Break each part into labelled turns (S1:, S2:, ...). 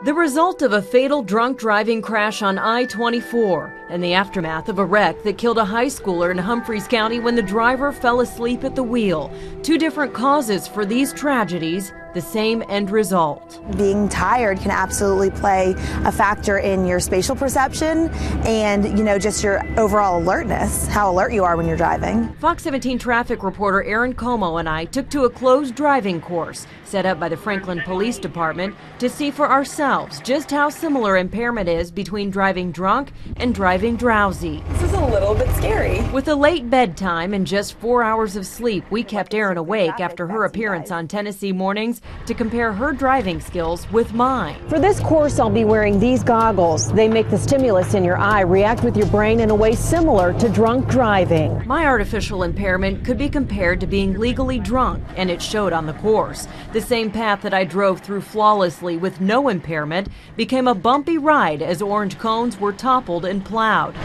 S1: The result of a fatal drunk driving crash on I-24 and the aftermath of a wreck that killed a high schooler in Humphreys County when the driver fell asleep at the wheel. Two different causes for these tragedies, the same end result.
S2: Being tired can absolutely play a factor in your spatial perception and, just your overall alertness, how alert you are when you're driving.
S1: Fox 17 traffic reporter Erin.Como and I took to a closed driving course set up by the Franklin Police Department to see for ourselves just how similar impairment is between driving drunk and driving drowsy.
S2: This is a little bit scary.
S1: With a late bedtime and just 4 hours of sleep, we kept Erin awake after her appearance on Tennessee Mornings to compare her driving skills with mine.
S3: For this course, I'll be wearing these goggles. They make the stimulus in your eye react with your brain in a way similar to drunk driving.
S1: My artificial impairment could be compared to being legally drunk, and it showed on the course. The same path that I drove through flawlessly with no impairment became a bumpy ride as orange cones were toppled and plowed.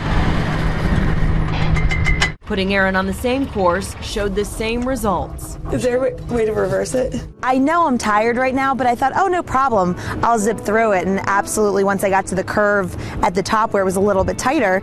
S1: Putting Erin on the same course showed the same results.
S2: Is there a way to reverse it? I know I'm tired right now, but I thought, oh, no problem. I'll zip through it. And absolutely, once I got to the curve at the top where it was a little bit tighter,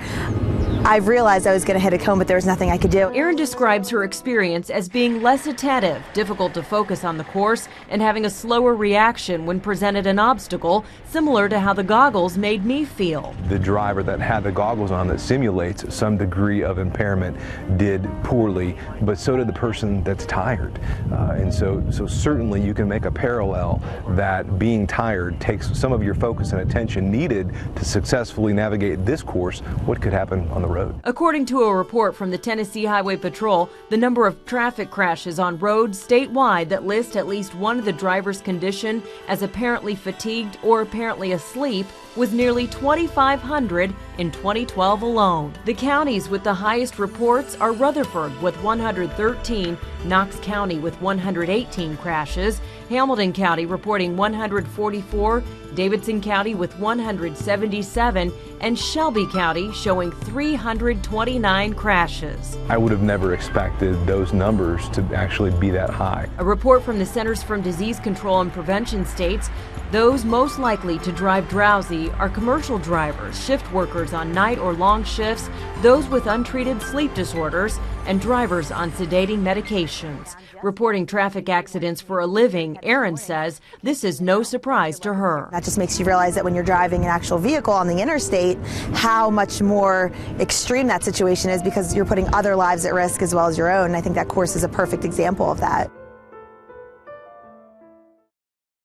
S2: I realized I was going to hit a cone, but there was nothing I could do.
S1: Erin describes her experience as being less attentive, difficult to focus on the course, and having a slower reaction when presented an obstacle, similar to how the goggles made me feel.
S4: The driver that had the goggles on that simulates some degree of impairment did poorly, but so did the person that's tired. And so certainly you can make a parallel that being tired takes some of your focus and attention needed to successfully navigate this course. What could happen on the road?
S1: According to a report from the Tennessee Highway Patrol, the number of traffic crashes on roads statewide that list at least one of the driver's condition as apparently fatigued or apparently asleep was nearly 2,500 in 2012 alone. The counties with the highest reports are Rutherford with 113, Knox County with 118 crashes, Hamilton County reporting 144, Davidson County with 177, and Shelby County showing 329 crashes.
S4: I would have never expected those numbers to actually be that high.
S1: A report from the Centers for Disease Control and Prevention states those most likely to drive drowsy are commercial drivers, shift workers on night or long shifts, those with untreated sleep disorders, and drivers on sedating medications. Reporting traffic accidents for a living, Erin says this is no surprise to her.
S2: That just makes you realize that when you're driving an actual vehicle on the interstate, how much more extreme that situation is because you're putting other lives at risk as well as your own. I think that course is a perfect example of that.